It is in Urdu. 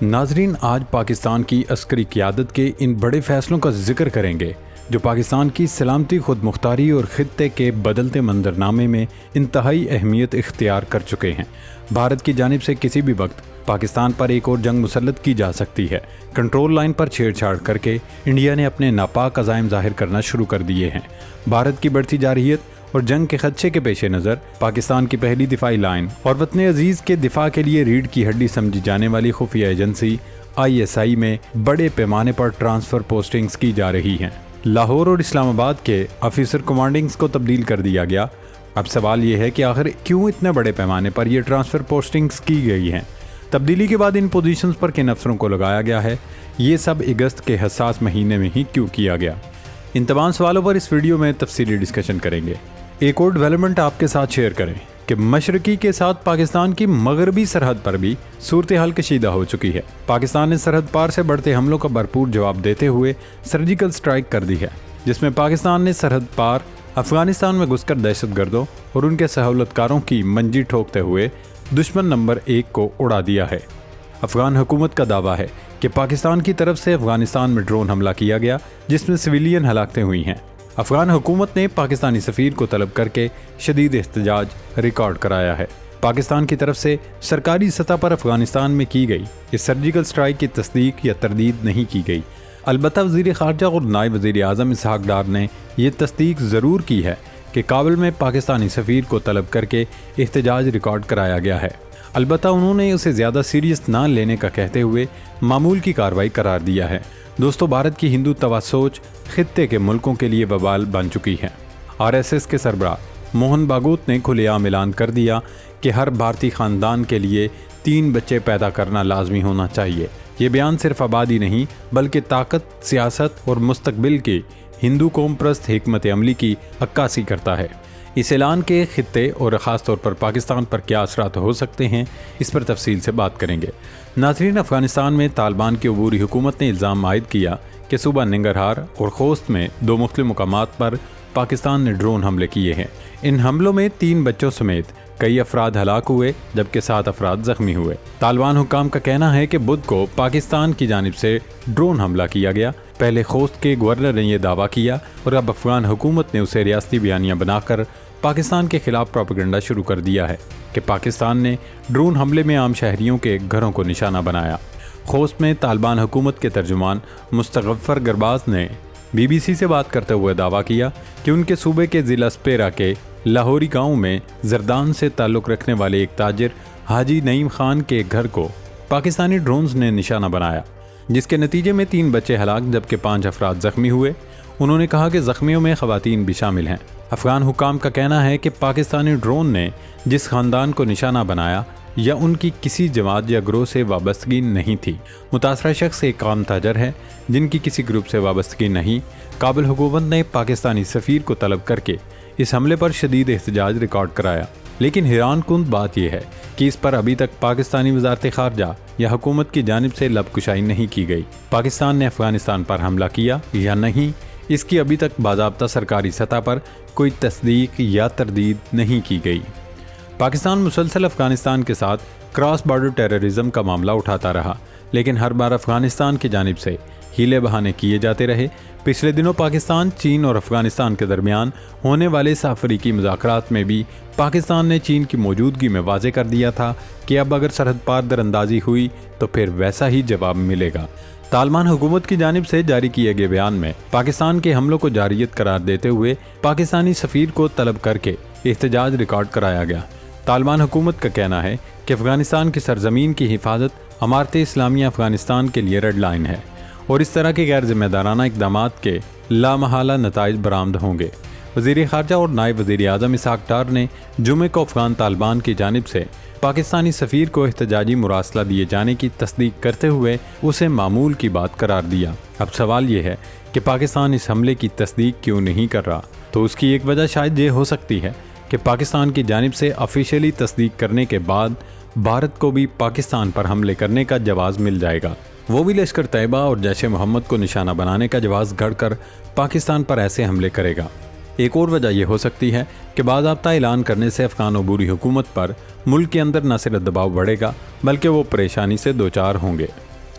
ناظرین، آج پاکستان کی عسکری قیادت کے ان بڑے فیصلوں کا ذکر کریں گے جو پاکستان کی سلامتی، خود مختاری اور خطے کے بدلتے منظرنامے میں انتہائی اہمیت اختیار کر چکے ہیں۔ بھارت کی جانب سے کسی بھی وقت پاکستان پر ایک اور جنگ مسلط کی جا سکتی ہے۔ کنٹرول لائن پر چھیڑ چھاڑ کر کے انڈیا نے اپنے ناپاک عزائم ظاہر کرنا شروع کر دیے ہیں۔ بھارت کی بڑھتی جارحیت اور جنگ کے خدشے کے پیش نظر پاکستان کی پہلی دفاعی لائن اور وطن عزیز کے دفاع کے لیے ریڑھ کی ہڈی سمجھی جانے والی خفیہ ایجنسی ISI میں بڑے پیمانے پر ٹرانسفر پوسٹنگز کی جا رہی ہیں۔ لاہور اور اسلام آباد کے آفیسر کمانڈنگز کو تبدیل کر دیا گیا۔ اب سوال یہ ہے کہ آخر کیوں اتنے بڑے پیمانے پر یہ ٹرانسفر پوسٹنگز کی گئی ہیں؟ تبدیلی کے بعد ان پوزیشنز پر کن افسروں کو لگایا گیا ہے؟ یہ سب اگست کے حساس مہینے میں ہی کیوں کیا گیا؟ ان تمام سوالوں پر اس ویڈیو میں تفصیلی ڈسکشن کریں گے۔ ایک اور ڈیولپمنٹ آپ کے ساتھ شیئر کریں کہ مشرقی کے ساتھ پاکستان کی مغربی سرحد پر بھی صورتحال کشیدہ ہو چکی ہے۔ پاکستان نے سرحد پار سے بڑھتے حملوں کا بھرپور جواب دیتے ہوئے سرجیکل سٹرائک کر دی ہے، جس میں پاکستان نے سرحد پار افغانستان میں گھس کر دہشت گردوں اور ان کے سہولت کاروں کی منجی ٹھوکتے ہوئے دشمن نمبر 1 کو اڑا دیا ہے۔ افغان حکومت کا دعویٰ ہے کہ پاکستان کی طرف سے افغانستان میں ڈرون حملہ کیا گیا، جس میں سویلین ہلاکتیں ہوئی ہیں۔ افغان حکومت نے پاکستانی سفیر کو طلب کر کے شدید احتجاج ریکارڈ کرایا ہے۔ پاکستان کی طرف سے سرکاری سطح پر افغانستان میں کی گئی اس سرجیکل سٹرائک کی تصدیق یا تردید نہیں کی گئی۔ البتہ وزیر خارجہ اور نائب وزیر اعظم اسحاق ڈار نے یہ تصدیق ضرور کی ہے کہ کابل میں پاکستانی سفیر کو طلب کر کے احتجاج ریکارڈ کرایا گیا ہے۔ البتہ انہوں نے اسے زیادہ سیریس نہ لینے کا کہتے ہوئے معمول کی کارروائی قرار دیا ہے۔ دوستو، بھارت کی ہندو توا سوچ خطے کے ملکوں کے لیے وبال بن چکی ہے۔ RSS کے سربراہ موہن بھاگوت نے کھلے عام اعلان کر دیا کہ ہر بھارتی خاندان کے لیے 3 بچے پیدا کرنا لازمی ہونا چاہیے۔ یہ بیان صرف آبادی نہیں بلکہ طاقت، سیاست اور مستقبل کی ہندو قوم پرست حکمت عملی کی عکاسی کرتا ہے۔ اس اعلان کے خطے اور خاص طور پر پاکستان پر کیا اثرات ہو سکتے ہیں، اس پر تفصیل سے بات کریں گے۔ ناظرین، افغانستان میں طالبان کی عبوری حکومت نے الزام عائد کیا کہ صوبہ ننگرہار اور خوست میں 2 مختلف مقامات پر پاکستان نے ڈرون حملے کیے ہیں۔ ان حملوں میں 3 بچوں سمیت کئی افراد ہلاک ہوئے جبکہ 7 افراد زخمی ہوئے۔ طالبان حکام کا کہنا ہے کہ بدھ کو پاکستان کی جانب سے ڈرون حملہ کیا گیا۔ پہلے خوست کے گورنر نے یہ دعویٰ کیا اور اب افغان حکومت نے اسے ریاستی بیانیہ بنا کر پاکستان کے خلاف پروپیگنڈا شروع کر دیا ہے کہ پاکستان نے ڈرون حملے میں عام شہریوں کے گھروں کو نشانہ بنایا۔ خوست میں طالبان حکومت کے ترجمان مستغفر گرباز نے BBC سے بات کرتے ہوئے دعویٰ کیا کہ ان کے صوبے کے ضلع سپیرا کے لاہوری گاؤں میں زردان سے تعلق رکھنے والے ایک تاجر حاجی نعیم خان کے گھر کو پاکستانی ڈرونز نے نشانہ بنایا، جس کے نتیجے میں 3 بچے ہلاک جبکہ 5 افراد زخمی ہوئے۔ انہوں نے کہا کہ زخمیوں میں خواتین بھی شامل ہیں۔ افغان حکام کا کہنا ہے کہ پاکستانی ڈرون نے جس خاندان کو نشانہ بنایا یا ان کی کسی جماعت یا گروہ سے وابستگی نہیں تھی۔ متاثرہ شخص ایک عام تاجر ہے جن کی کسی گروپ سے وابستگی نہیں۔ کابل حکومت نے پاکستانی سفیر کو طلب کر کے اس حملے پر شدید احتجاج ریکارڈ کرایا، لیکن حیران کن بات یہ ہے کہ اس پر ابھی تک پاکستانی وزارت خارجہ یا حکومت کی جانب سے لب کشائی نہیں کی گئی۔ پاکستان نے افغانستان پر حملہ کیا یا نہیں، اس کی ابھی تک باضابطہ سرکاری سطح پر کوئی تصدیق یا تردید نہیں کی گئی۔ پاکستان مسلسل افغانستان کے ساتھ کراس بارڈر ٹیررزم کا معاملہ اٹھاتا رہا، لیکن ہر بار افغانستان کی جانب سے ہیلے بہانے کیے جاتے رہے۔ پچھلے دنوں پاکستان، چین اور افغانستان کے درمیان ہونے والے سافریکی مذاکرات میں بھی پاکستان نے چین کی موجودگی میں واضح کر دیا تھا کہ اب اگر سرحد پار در اندازی ہوئی تو پھر ویسا ہی جواب ملے گا۔ طالبان حکومت کی جانب سے جاری کیے گئے بیان میں پاکستان کے حملوں کو جارحیت قرار دیتے ہوئے پاکستانی سفیر کو طلب کر کے احتجاج ریکارڈ کرایا گیا۔ طالبان حکومت کا کہنا ہے کہ افغانستان کی سرزمین کی حفاظت امارت اسلامیہ افغانستان کے لیے ریڈ لائن ہے اور اس طرح کے غیر ذمہ دارانہ اقدامات کے لامحالہ نتائج برآمد ہوں گے۔ وزیر خارجہ اور نائب وزیر اعظم اسحاق ڈار نے جمعے کو افغان طالبان کی جانب سے پاکستانی سفیر کو احتجاجی مراسلہ دیے جانے کی تصدیق کرتے ہوئے اسے معمول کی بات قرار دیا۔ اب سوال یہ ہے کہ پاکستان اس حملے کی تصدیق کیوں نہیں کر رہا؟ تو اس کی ایک وجہ شاید یہ ہو سکتی ہے کہ پاکستان کی جانب سے آفیشیلی تصدیق کرنے کے بعد بھارت کو بھی پاکستان پر حملے کرنے کا جواز مل جائے گا، وہ بھی لشکر طیبہ اور جیش محمد کو نشانہ بنانے کا جواز گھڑ کر پاکستان پر ایسے حملے کرے گا۔ ایک اور وجہ یہ ہو سکتی ہے کہ باضابطہ اعلان کرنے سے افغان عبوری حکومت پر ملک کے اندر نہ صرف دباؤ بڑھے گا بلکہ وہ پریشانی سے دوچار ہوں گے۔